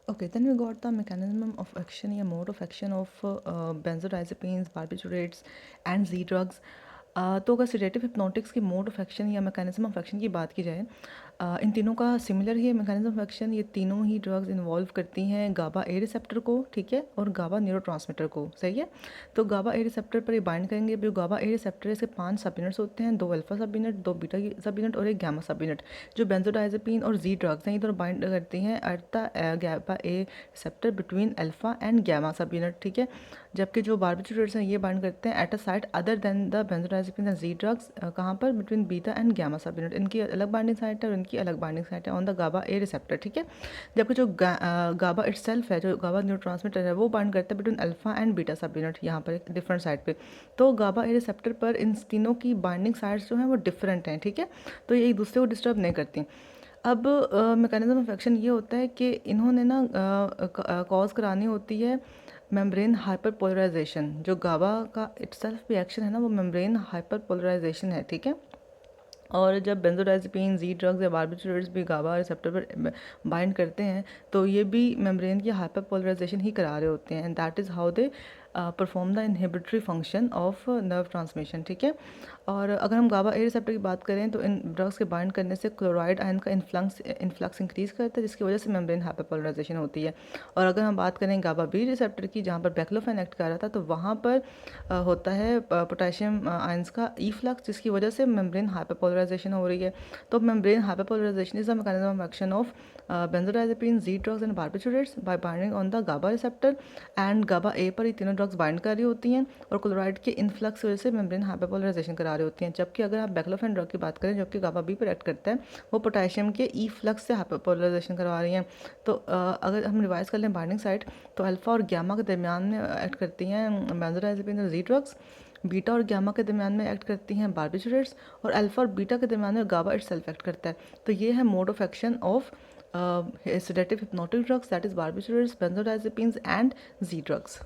Okay, then we got the mechanism of action या mode of action of benzodiazepines, barbiturates and Z drugs. तो अगर sedative hypnotics की mode of action या mechanism of action की बात की जाए, इन तीनों का similar he mechanism of action. ये तीनों ही ड्रग्स इन्वॉल्व करती हैं गाबा ए रिसेप्टर को, ठीक है, और गाबा न्यूरोट्रांसमीटर को, सही है। तो गाबा ए रिसेप्टर पर ये बाइंड करेंगे। जो गाबा ए रिसेप्टर है, इसके 5 सब यूनिट्स होते हैं, 2 अल्फा सब यूनिट, 2 बीटा सब यूनिट और 1 गामा सब यूनिट। जो बेंजोडाइजेपिन और जी ड्रग्स हैं, ये दोनों बाइंड करती हैं at the GABA A receptor between alpha and gamma subunit, ठीक है। जबकि जो बार्बिट्रेट्स हैं ये बाइंड करते हैं at a site other than the benzodiazepine and Z drugs, कहाँ पर, between beta and gamma subunit. इनकी अलग बाइंडिंग साइट है और इनकी अलग बाइंडिंग साइट है on the GABA A receptor, ठीक है। जबकि जो गाबा इटसेल्फ है, जो गाबा न्यूरोट्रांसमीटर है, वो बाइंड करता है बिटवीन अल्फा एंड बीटा सब यूनिट, यहाँ पर एक डिफरेंट साइड पे। तो गाबा ए रिसेप्टर पर इन तीनों की बाइंडिंग साइट्स जो हैं वो डिफरेंट हैं, ठीक है। तो ये एक दूसरे को डिस्टर्ब नहीं करती। अब मैकेनिज्म ऑफ एक्शन ये होता है कि इन्होंने ना कॉज करानी होती है मेम्ब्रेन हाइपरपोलराइजेशन। जो गाबा का इटसेल्फ भी एक्शन है ना, वो मेम्ब्रेन हाइपरपोलराइजेशन है, ठीक है। और जब बेंजोडाइजेपिन, जी ड्रग्स या बार्बिट्रेट्स भी गाबा रिसेप्टर पर बाइंड करते हैं, तो ये भी मेम्ब्रेन की हाइपरपोलराइजेशन ही करा रहे होते हैं, and that is how they perform the inhibitory function of nerve transmission, ठीक है। और अगर हम गाबा ए रिसेप्टर की बात करें, तो इन ड्रग्स के बाइंड करने से क्लोराइड आयन का इन्फ्लक्स इंक्रीज करता है, जिसकी वजह से मेम्ब्रेन हाइपरपोलराइजेशन होती है। और अगर हम बात करें गाबा बी रिसेप्टर की, जहाँ पर बैक्लोफेन एक्ट कर रहा था, तो वहाँ पर होता है पोटेशियम आयंस का ईफ्लक्स, जिसकी वजह से मेम्ब्रेन हाइपरपोलराइजेशन हो रही है। तो membrane hyperpolarization is the mechanism of action of benzodiazepine, Z drugs and barbiturates by binding on the GABA receptor. And GABA A पर ये तीनों ड्रग्स बाइंड कर रही होती हैं और क्लोराइड के इन्फ्लक्स की वजह से मेम्ब्रेन हाइपरपोलराइजेशन करा रही होती हैं। जबकि अगर आप बैक्लोफेन ड्रग की बात करें, जो कि गाबा बी पर एक्ट करता है, वो पोटेशियम के ई फ्लक्स से हाइपरपोलराइजेशन करवा रही हैं। तो अगर हम रिवाइज कर लें बाइंडिंग साइट, तो अल्फा और गामा के दरमियान में एक्ट करती हैं बेंजोडाइजेपिन और जी ड्रग्स, बीटा और गामा के दरमियान में एक्ट करती हैं बार्बिट्रेट्स, और अल्फा और बीटा के दरमियान में गाबा इटसेल्फ एक्ट करता है। तो ये है mode of action of sedative hypnotic drugs, that is barbiturates, benzodiazepines and Z drugs.